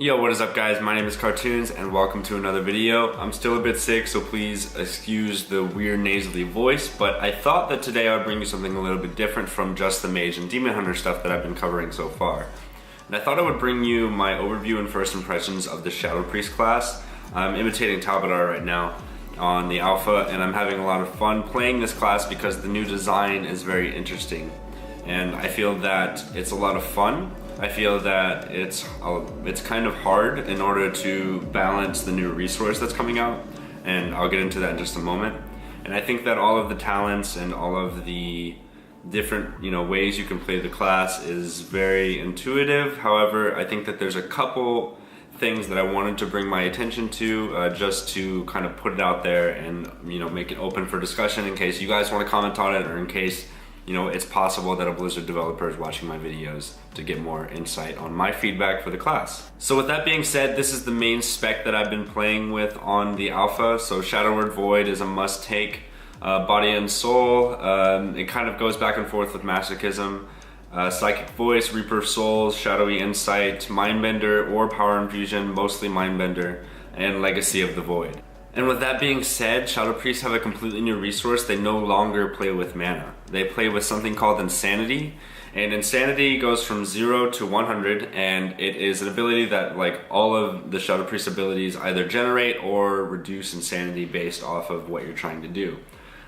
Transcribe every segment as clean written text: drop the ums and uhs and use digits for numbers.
Yo, what is up guys? My name is Cartoons and welcome to another video. I'm still a bit sick, so please excuse the weird nasally voice, but I thought that today I would bring you something a little bit different from just the Mage and Demon Hunter stuff that I've been covering so far. And I thought I would bring you my overview and first impressions of the Shadow Priest class. I'm imitating Talbadar right now on the alpha, and I'm having a lot of fun playing this class because the new design is very interesting. And I feel that it's a lot of fun. I feel that it's kind of hard in order to balance the new resource that's coming out, and I'll get into that in just a moment. And I think that all of the talents and all of the different ways you can play the class is very intuitive. However, I think that there's a couple things that I wanted to bring my attention to just to kind of put it out there and make it open for discussion in case you guys want to comment on it, or in case it's possible that a Blizzard developer is watching my videos to get more insight on my feedback for the class. So with that being said, this is the main spec that I've been playing with on the alpha. So Shadow Word Void is a must take. Body and Soul, it kind of goes back and forth with Masochism. Psychic Voice, Reaper of Souls, Shadowy Insight, Mindbender or Power Infusion, mostly Mindbender, and Legacy of the Void. And with that being said, Shadow Priests have a completely new resource. They no longer play with mana. They play with something called Insanity. And Insanity goes from 0 to 100, and it is an ability that, like all of the Shadow Priest abilities, either generate or reduce Insanity based off of what you're trying to do.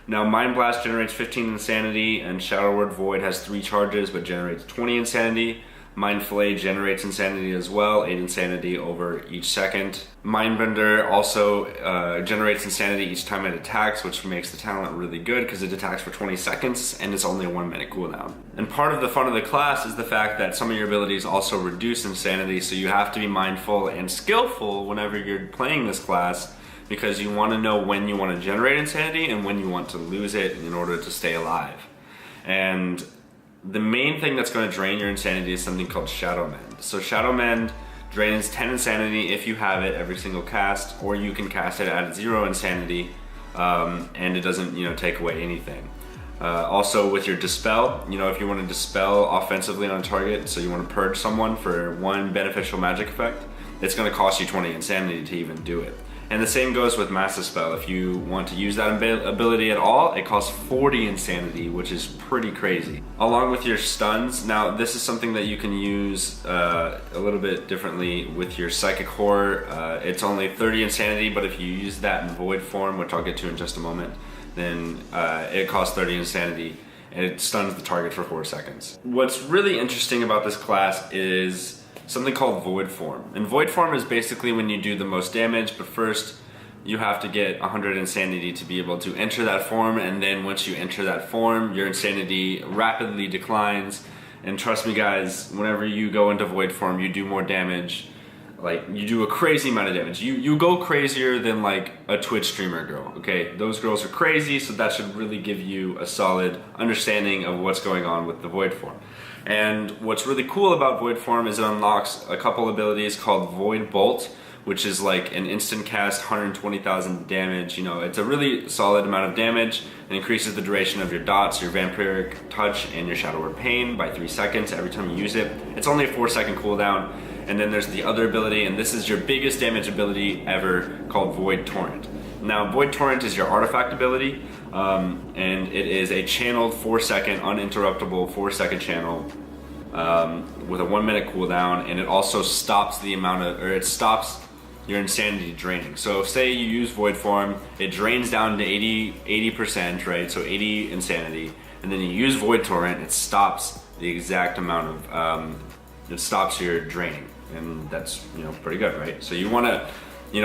Now, Mind Blast generates 15 Insanity, and Shadow Word Void has 3 charges but generates 20 Insanity. Mind Fillet generates Insanity as well, 8 Insanity over each second. Mindbender also generates Insanity each time it attacks, which makes the talent really good because it attacks for 20 seconds and it's only a 1 minute cooldown. And part of the fun of the class is the fact that some of your abilities also reduce Insanity, so you have to be mindful and skillful whenever you're playing this class, because you want to know when you want to generate Insanity and when you want to lose it in order to stay alive. And the main thing that's going to drain your Insanity is something called Shadow Mend. So Shadow Mend drains 10 Insanity if you have it every single cast, or you can cast it at 0 Insanity and it doesn't take away anything. Also with your Dispel, if you want to Dispel offensively on a target, so you want to purge someone for 1 beneficial magic effect, it's going to cost you 20 Insanity to even do it. And the same goes with Massive Spell. If you want to use that ability at all, it costs 40 Insanity, which is pretty crazy. Along with your stuns, now this is something that you can use a little bit differently with your Psychic Horror. It's only 30 Insanity, but if you use that in Void form, which I'll get to in just a moment, then it costs 30 Insanity and it stuns the target for 4 seconds. What's really interesting about this class is something called Void Form. And Void Form is basically when you do the most damage, but first you have to get 100 Insanity to be able to enter that form, and then once you enter that form, your Insanity rapidly declines. And trust me guys, whenever you go into Void Form, you do more damage. Like, you do a crazy amount of damage. You go crazier than like a Twitch streamer girl, okay? Those girls are crazy, so that should really give you a solid understanding of what's going on with the Void Form. And what's really cool about Void Form is it unlocks a couple abilities called Void Bolt, which is like an instant cast, 120,000 damage. It's a really solid amount of damage, and increases the duration of your dots, your Vampiric Touch, and your Shadow Word Pain by 3 seconds every time you use it. It's only a 4-second cooldown. And then there's the other ability, and this is your biggest damage ability ever, called Void Torrent. Now, Void Torrent is your artifact ability, and it is a channeled 4-second, uninterruptible 4-second channel with a 1 minute cooldown, and it also stops it stops your Insanity draining. So say you use Void Form, it drains down to 80%, right? So 80 Insanity, and then you use Void Torrent, it stops the exact amount of, it stops your draining, and that's pretty good, right? So you want to,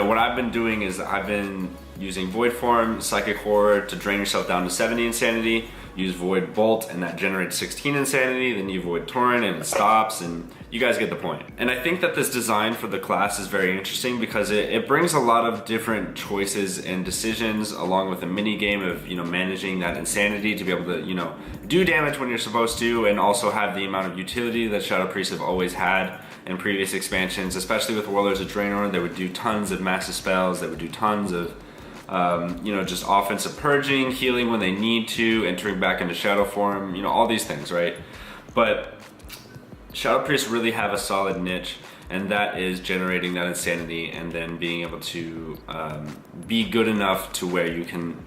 what I've been doing is I've been using Void Form, Psychic Horror to drain yourself down to 70 Insanity, use Void Bolt and that generates 16 Insanity, then you Void Torrent and it stops, and you guys get the point. And I think that this design for the class is very interesting because it brings a lot of different choices and decisions, along with a mini game of managing that Insanity to be able to do damage when you're supposed to, and also have the amount of utility that Shadow Priests have always had in previous expansions, especially with Warlords of Draenor. They would do tons of massive spells, they would do tons of just offensive purging, healing when they need to, entering back into shadow form, all these things, right? But Shadow Priests really have a solid niche, and that is generating that insanity and then being able to be good enough to where you can,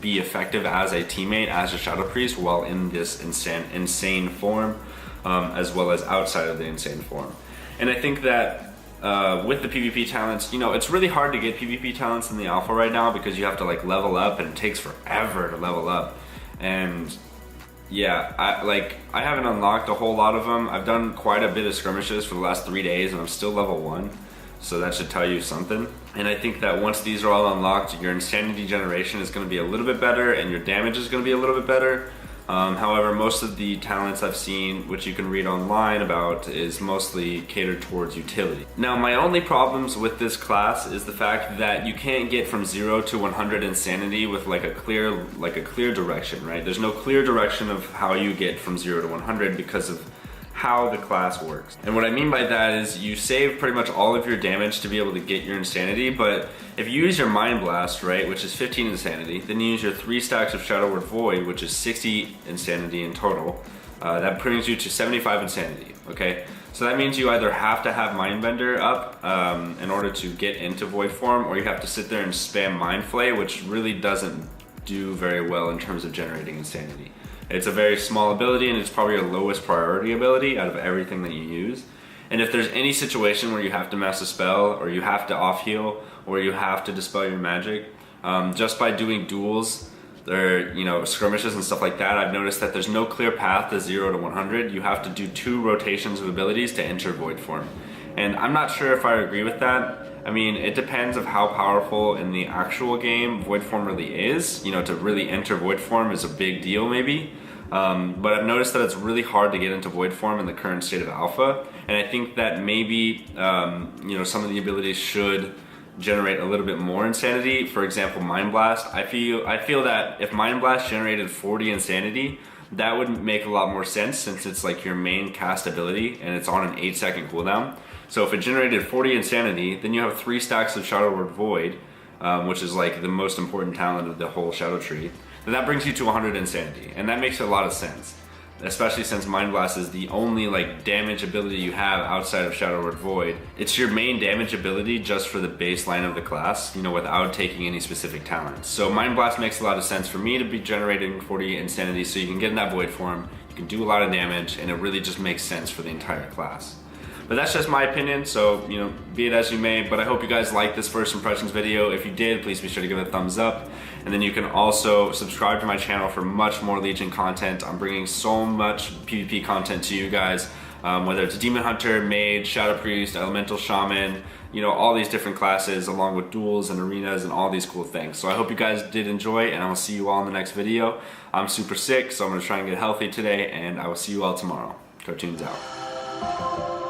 be effective as a teammate, as a Shadow Priest, while in this insane form, as well as outside of the insane form. And I think that with the PvP talents, it's really hard to get PvP talents in the alpha right now because you have to like level up, and it takes forever to level up. And yeah, I haven't unlocked a whole lot of them. I've done quite a bit of skirmishes for the last 3 days, and I'm still level 1. So that should tell you something. And I think that once these are all unlocked, your insanity generation is going to be a little bit better, and your damage is going to be a little bit better. However, most of the talents I've seen, which you can read online about, is mostly catered towards utility. Now, my only problems with this class is the fact that you can't get from 0 to 100 insanity with like a clear direction, right? There's no clear direction of how you get from 0 to 100 because of how the class works. And what I mean by that is you save pretty much all of your damage to be able to get your insanity, but if you use your Mind Blast, right, which is 15 insanity, then you use your 3 stacks of Shadow Word Void, which is 60 insanity in total, that brings you to 75 insanity, okay? So that means you either have to have Mindbender up in order to get into Void form, or you have to sit there and spam Mind Flay, which really doesn't do very well in terms of generating insanity. It's a very small ability, and it's probably your lowest priority ability out of everything that you use. And if there's any situation where you have to mass a spell, or you have to off heal, or you have to dispel your magic, just by doing duels or skirmishes and stuff like that, I've noticed that there's no clear path to 0 to 100. You have to do 2 rotations of abilities to enter Void form. And I'm not sure if I agree with that. I mean, it depends of how powerful in the actual game Void form really is. To really enter Void form is a big deal maybe. But I've noticed that it's really hard to get into Void form in the current state of alpha, and I think that maybe some of the abilities should generate a little bit more insanity. For example, Mind Blast. I feel that if Mind Blast generated 40 insanity, that would make a lot more sense, since it's like your main cast ability and it's on an 8-second cooldown. So if it generated 40 insanity, then you have 3 stacks of Shadow Word Void, which is like the most important talent of the whole Shadow Tree. Then that brings you to 100 insanity, and that makes a lot of sense, especially since Mind Blast is the only like damage ability you have outside of Shadow Word Void. It's your main damage ability just for the baseline of the class, without taking any specific talents. So Mind Blast makes a lot of sense for me to be generating 40 insanity, so you can get in that Void form, you can do a lot of damage, and it really just makes sense for the entire class. But that's just my opinion, so be it as you may. But I hope you guys liked this first impressions video. If you did, please be sure to give it a thumbs up. And then you can also subscribe to my channel for much more Legion content. I'm bringing so much PvP content to you guys, whether it's Demon Hunter, Mage, Shadow Priest, Elemental Shaman, all these different classes, along with duels and arenas and all these cool things. So I hope you guys did enjoy, and I will see you all in the next video. I'm super sick, so I'm gonna try and get healthy today, and I will see you all tomorrow. Cartoons out.